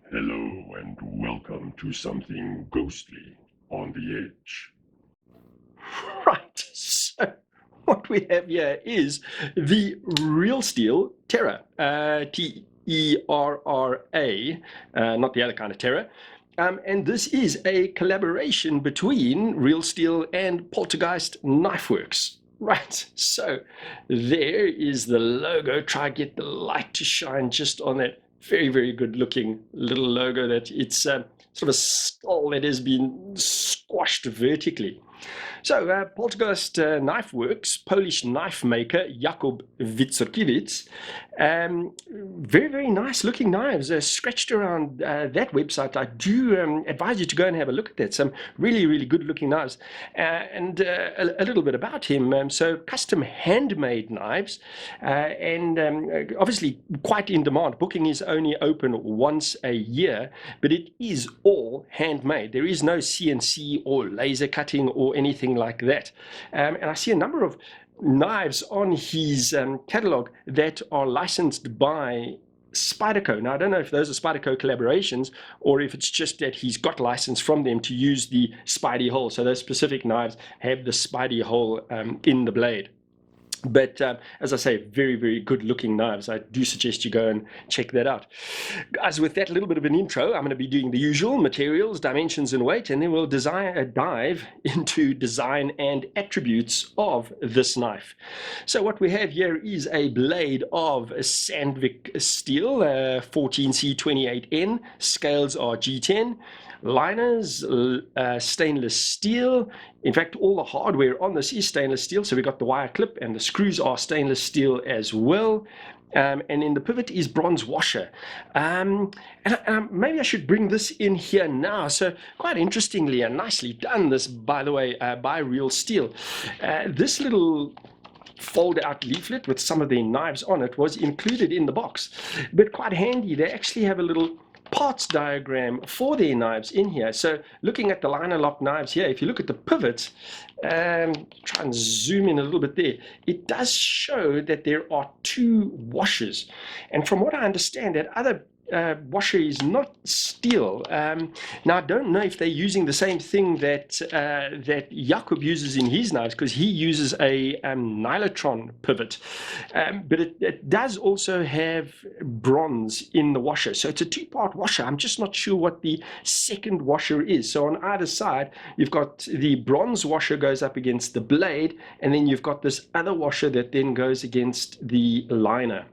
Hello and welcome to something ghostly on the edge. Right, so what we have here is the real Steel Terra, Terra, not the other kind of Terra. And this is a collaboration between Real Steel and Poltergeist Knifeworks. Right, so there is the logo. Try get the light to shine just on that very, very good looking little logo that it's sort of a skull that has been squashed vertically. So, Poltergeist Knife Works, Polish knife maker Jakub Witzorkiewicz. Very, very nice looking knives scratched around that website. I do advise you to go and have a look at that. Some really, really good looking knives. And a little bit about him. So, custom handmade knives, and obviously quite in demand. Booking is only open once a year, but it is all handmade. There is no CNC or laser cutting or anything like that. And I see a number of knives on his catalog that are licensed by Spyderco. Now, I don't know if those are Spyderco collaborations or if it's just that he's got license from them to use the Spidey hole. So those specific knives have the Spidey hole in the blade. But as I say, very, very good looking knives. I do suggest you go and check that out. Guys, with that little bit of an intro, I'm going to be doing the usual materials, dimensions, and weight, and then we'll dive into design and attributes of this knife. So what we have here is a blade of Sandvik steel, 14C28N. Scales are G10. Liners, stainless steel. In fact, all the hardware on this is stainless steel. So we've got the wire clip and the screws are stainless steel as well. And then the pivot is bronze washer. Maybe I should bring this in here now. So quite interestingly and nicely done this, by the way, by Real Steel. This little fold out leaflet with some of their knives on it was included in the box, but quite handy. They actually have a little parts diagram for their knives in here. So looking at the liner lock knives here, if you look at the pivots, try and zoom in a little bit there, it does show that there are two washers. And from what I understand, that other washer is not steel. Now, I don't know if they're using the same thing that that Jakub uses in his knives, because he uses a nylotron pivot. But it does also have bronze in the washer. So it's a two-part washer. I'm just not sure what the second washer is. So on either side, you've got the bronze washer goes up against the blade, and then you've got this other washer that then goes against the liner.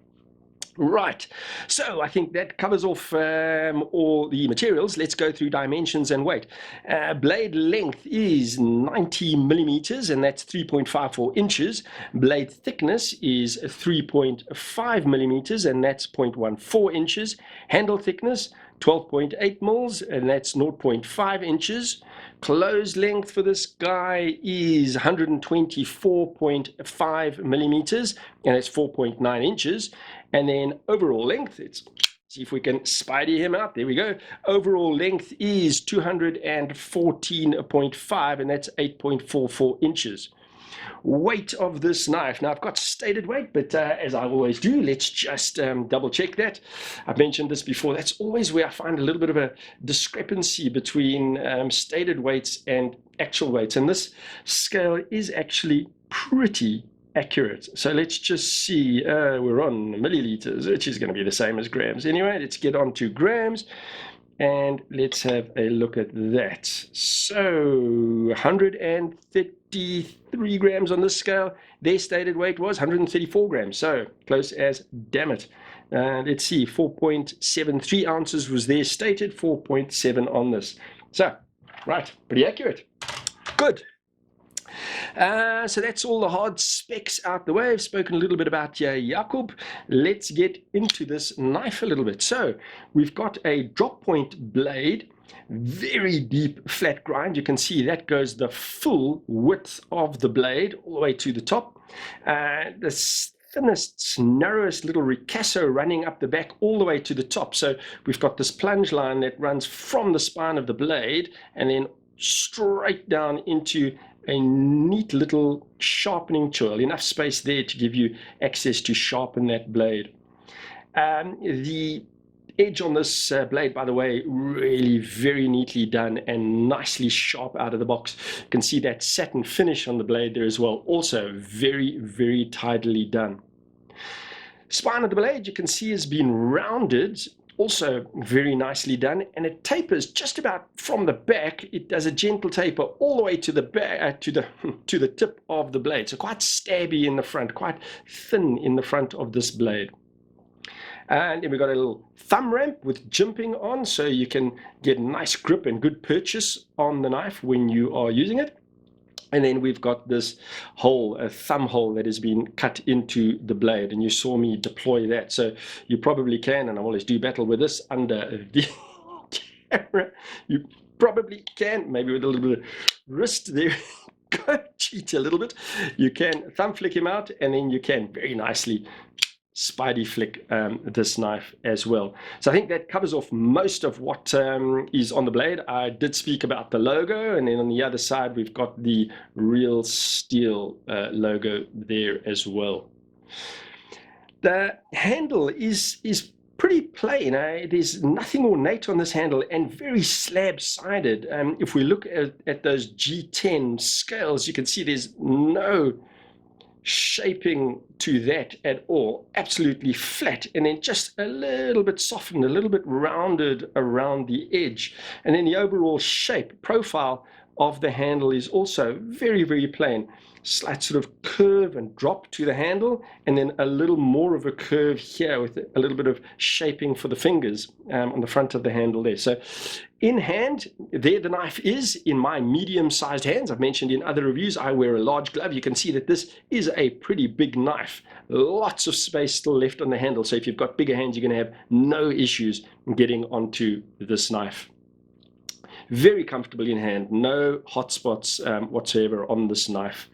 Right, so I think that covers off all the materials. Let's go through dimensions and weight. Blade length is 90 millimeters, and that's 3.54 inches. Blade thickness is 3.5 millimeters, and that's 0.14 inches. Handle thickness, 12.8 mils, and that's 0.5 inches. Close length for this guy is 124.5 millimeters, and it's 4.9 inches. And then overall length, see if we can spidey him out. There we go. Overall length is 214.5, and that's 8.44 inches. Weight of this knife. Now, I've got stated weight, but as I always do, let's just double check that. I've mentioned this before. That's always where I find a little bit of a discrepancy between stated weights and actual weights. And this scale is actually pretty accurate. So let's just see. We're on milliliters, which is going to be the same as grams. Anyway, let's get on to grams. And let's have a look at that. So 133 grams on this scale. Their stated weight was 134 grams. So close as damn it. Let's see, 4.73 ounces was their stated, 4.7 on this. So, right, pretty accurate. Good. So that's all the hard specs out the way. I've spoken a little bit about Jakub. Let's get into this knife a little bit. So we've got a drop point blade, very deep flat grind. You can see that goes the full width of the blade all the way to the top. The thinnest, narrowest little ricasso running up the back all the way to the top. So we've got this plunge line that runs from the spine of the blade and then straight down into a neat little sharpening tool, enough space there to give you access to sharpen that blade. The edge on this blade, by the way, really very neatly done and nicely sharp out of the box. You can see that satin finish on the blade there as well, also very, very tidily done. Spine of the blade, you can see, has been rounded, also very nicely done, and it tapers just about from the back. It does a gentle taper all the way to the back, to the tip of the blade. So quite stabby in the front, quite thin in the front of this blade. And then we've got a little thumb ramp with jimping on, so you can get nice grip and good purchase on the knife when you are using it. And then we've got this hole, a thumb hole that has been cut into the blade, and you saw me deploy that. So you probably can, and I always do battle with this under the camera, you probably can, maybe with a little bit of wrist there, go cheat a little bit. You can thumb flick him out, and then you can very nicely spidey flick this knife as well. So I think that covers off most of what is on the blade. I did speak about the logo, and then on the other side we've got the Real Steel logo there as well. The handle is pretty plain. There's nothing ornate on this handle and very slab-sided. If we look at those G10 scales, you can see there's no shaping to that at all. Absolutely flat, and then just a little bit softened, a little bit rounded around the edge. And then the overall shape profile of the handle is also very, very plain. Slight sort of curve and drop to the handle, and then a little more of a curve here with a little bit of shaping for the fingers on the front of the handle there. So in hand, there the knife is in my medium-sized hands. I've mentioned in other reviews I wear a large glove. You can see that this is a pretty big knife. Lots of space still left on the handle, so if you've got bigger hands, you're going to have no issues getting onto this knife. Very comfortable in hand, no hot spots whatsoever on this knife.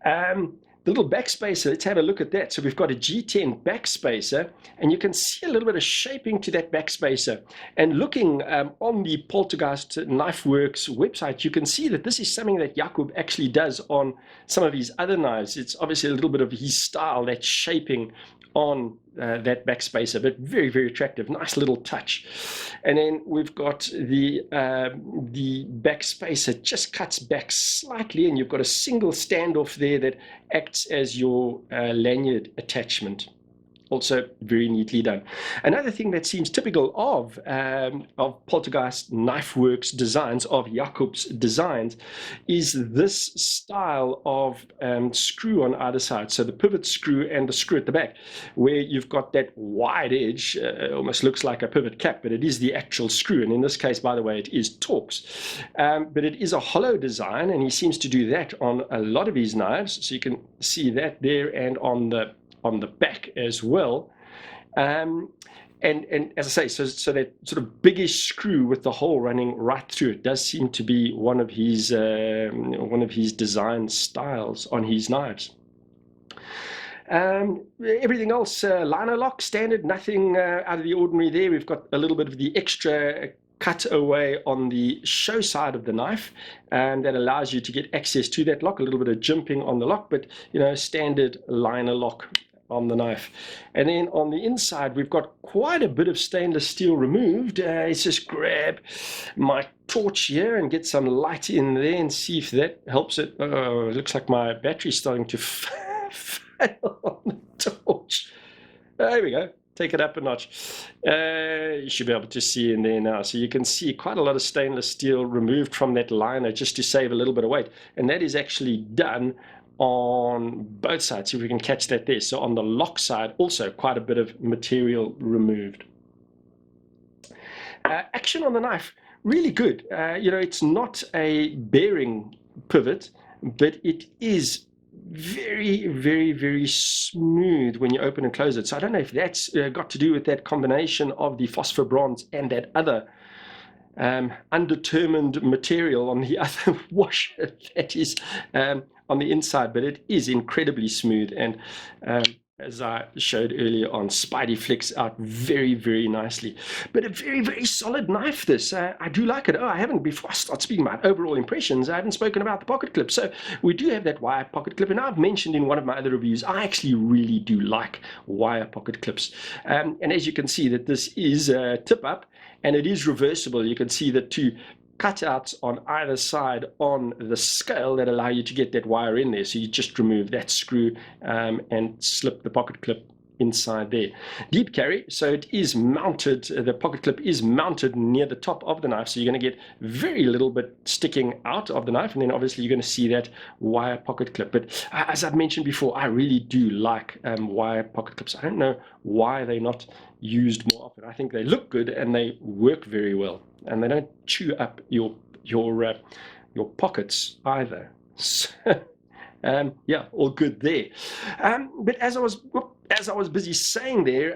The little backspacer, let's have a look at that. So we've got a G10 backspacer, and you can see a little bit of shaping to that backspacer. And looking on the Poltergeist Knife Works website, you can see that this is something that Jakub actually does on some of his other knives. It's obviously a little bit of his style, that shaping on that backspacer, but very, very attractive. Nice little touch. And then we've got the backspacer just cuts back slightly, and you've got a single standoff there that acts as your lanyard attachment. Also very neatly done. Another thing that seems typical of Poltergeist Knife Works designs, of Jakub's designs, is this style of screw on either side. So the pivot screw and the screw at the back, where you've got that wide edge, almost looks like a pivot cap, but it is the actual screw. And in this case, by the way, it is Torx. But it is a hollow design, and he seems to do that on a lot of his knives. So you can see that there, and on the back as well. And as I say, so that sort of biggish screw with the hole running right through it does seem to be one of his design styles on his knives. Everything else, liner lock, standard, nothing out of the ordinary there. We've got a little bit of the extra cut away on the show side of the knife, and that allows you to get access to that lock, a little bit of jimping on the lock, but standard liner lock on the knife. And then on the inside, we've got quite a bit of stainless steel removed. Let's just grab my torch here and get some light in there and see if that helps it. Oh, it looks like my battery's starting to fail on the torch. There we go. Take it up a notch. You should be able to see in there now. So you can see quite a lot of stainless steel removed from that liner just to save a little bit of weight. And that is actually done on both sides. See if we can catch that there. So on the lock side, also quite a bit of material removed. Action on the knife, really good. It's not a bearing pivot, but it is very, very, very smooth when you open and close it. So I don't know if that's got to do with that combination of the phosphor bronze and that other undetermined material on the other washer that is on the inside, but it is incredibly smooth, and as I showed earlier on, Spidey flicks out very, very nicely. But a very, very solid knife, this. I do like it. Oh, I haven't, before I start speaking about overall impressions, I haven't spoken about the pocket clip. So we do have that wire pocket clip, and I've mentioned in one of my other reviews, I actually really do like wire pocket clips. And as you can see, that this is a tip up, and it is reversible. You can see the two cutouts on either side on the scale that allow you to get that wire in there. So you just remove that screw and slip the pocket clip inside there. Deep carry, so it is mounted, the pocket clip is mounted near the top of the knife, so you're going to get very little bit sticking out of the knife, and then obviously you're going to see that wire pocket clip. But as I've mentioned before, I really do like wire pocket clips. I don't know why they're not used more often. I think they look good and they work very well, and they don't chew up your pockets either. So, yeah, all good there. But as I was busy saying there,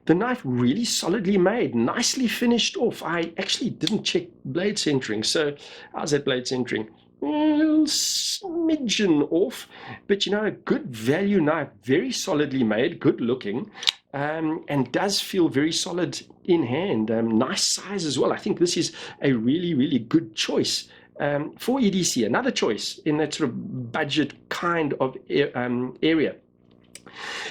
the knife really solidly made, nicely finished off. I actually didn't check blade centering, so how's that blade centering? A little smidgen off, but you know, a good value knife, very solidly made, good looking. And does feel very solid in hand. Nice size as well. I think this is a really, really good choice for EDC. Another choice in that sort of budget kind of area.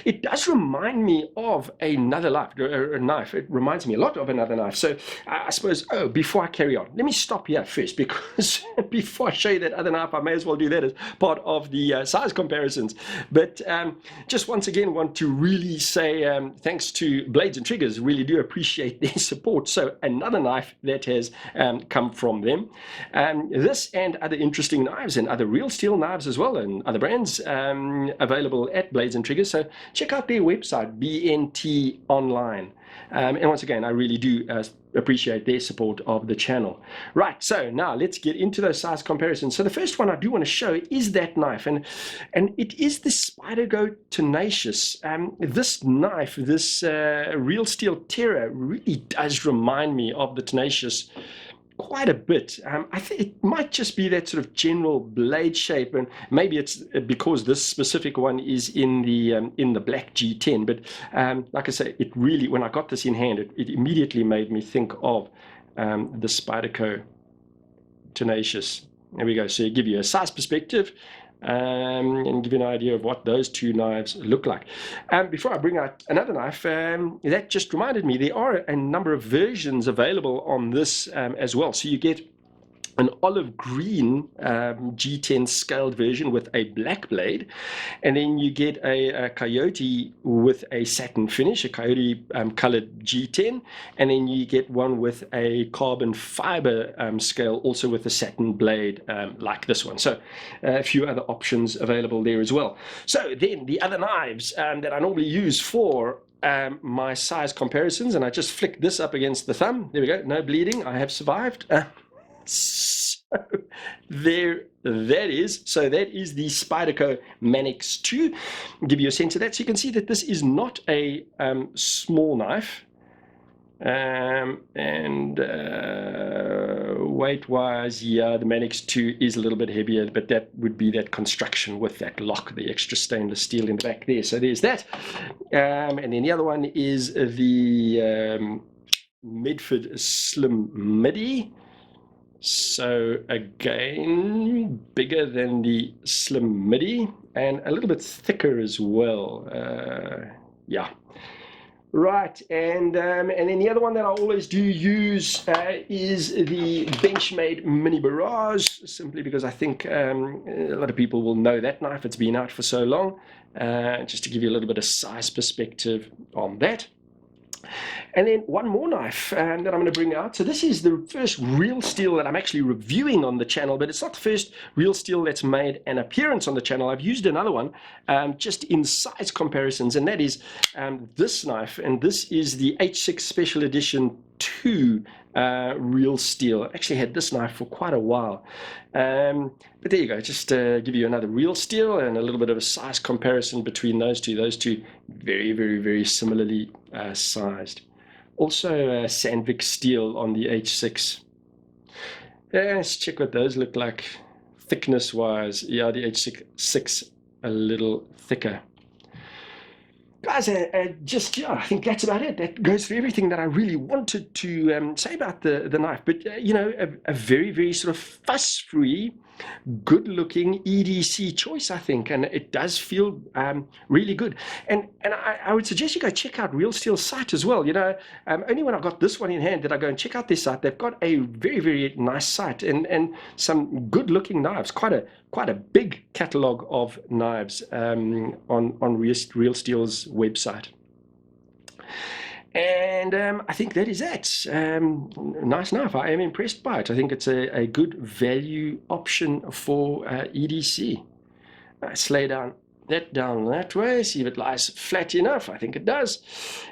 It does remind me of another knife. It reminds me a lot of another knife. So I suppose, before I carry on, let me stop here first, because before I show you that other knife, I may as well do that as part of the size comparisons. But just once again, want to really say thanks to Blades and Triggers. Really do appreciate their support. So another knife that has come from them. This and other interesting knives and other real steel knives as well, and other brands available at Blades and Triggers. So check out their website, BNT Online. And once again, I really do appreciate their support of the channel. Right, so now let's get into those size comparisons. So the first one I do want to show is that knife, and it is the Spyderco Tenacious. This knife, this Real Steel Terra, really does remind me of the Tenacious quite a bit. I think it might just be that sort of general blade shape, and maybe it's because this specific one is in the black G10. But like I say, it really, when I got this in hand, it immediately made me think of the Spyderco Tenacious. There we go. So you give you a size perspective. And give you an idea of what those two knives look like. Before I bring out another knife, that just reminded me there are a number of versions available on this as well. So you get an olive green G10 scaled version with a black blade, and then you get a coyote with a satin finish, a coyote colored G10, and then you get one with a carbon fiber scale, also with a satin blade like this one. So a few other options available there as well. So then the other knives that I normally use for my size comparisons, and I just flick this up against the thumb. There we go, no bleeding, I have survived. So there that is. So that is the Spyderco Manix 2. I'll give you a sense of that. So you can see that this is not a small knife. And weight-wise, yeah, the Manix 2 is a little bit heavier, but that would be that construction with that lock, the extra stainless steel in the back there. So there's that. And then the other one is the Medford Slim Midi. So again, bigger than the Slim Midi and a little bit thicker as well. Yeah. Right, and then the other one that I always do use is the Benchmade Mini Barrage, simply because I think a lot of people will know that knife. It's been out for so long. Just to give you a little bit of size perspective on that. And then one more knife that I'm going to bring out. So this is the first real steel that I'm actually reviewing on the channel, but it's not the first real steel that's made an appearance on the channel. I've used another one just in size comparisons, and that is this knife. And this is the H6 Special Edition 2 real steel. I actually had this knife for quite a while. But there you go, just give you another real steel and a little bit of a size comparison between those two. Those two very, very, very similarly sized. Also Sandvik steel on the H6. Let's check what those look like thickness wise. Yeah, the H6 a little thicker. guys, just yeah, I think that's about it. That goes through everything that I really wanted to say about the knife. But a very, very sort of fuss-free, good-looking EDC choice, I think, and it does feel really good. And I would suggest you go check out Real Steel's site as well. Only when I got this one in hand did I go and check out their site. They've got a very, very nice site and some good-looking knives. Quite a big catalog of knives on Real Steel's website. And I think that is that. Nice knife. I am impressed by it. I think it's a good value option for EDC. Let's lay down that way, see if it lies flat enough. I think it does.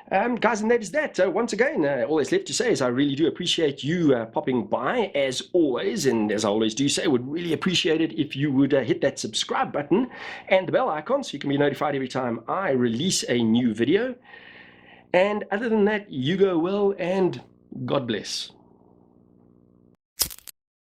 Guys, and that is that. Once again, all that's left to say is I really do appreciate you popping by, as always. And as I always do say, I would really appreciate it if you would hit that subscribe button and the bell icon so you can be notified every time I release a new video. And other than that, you go well and God bless.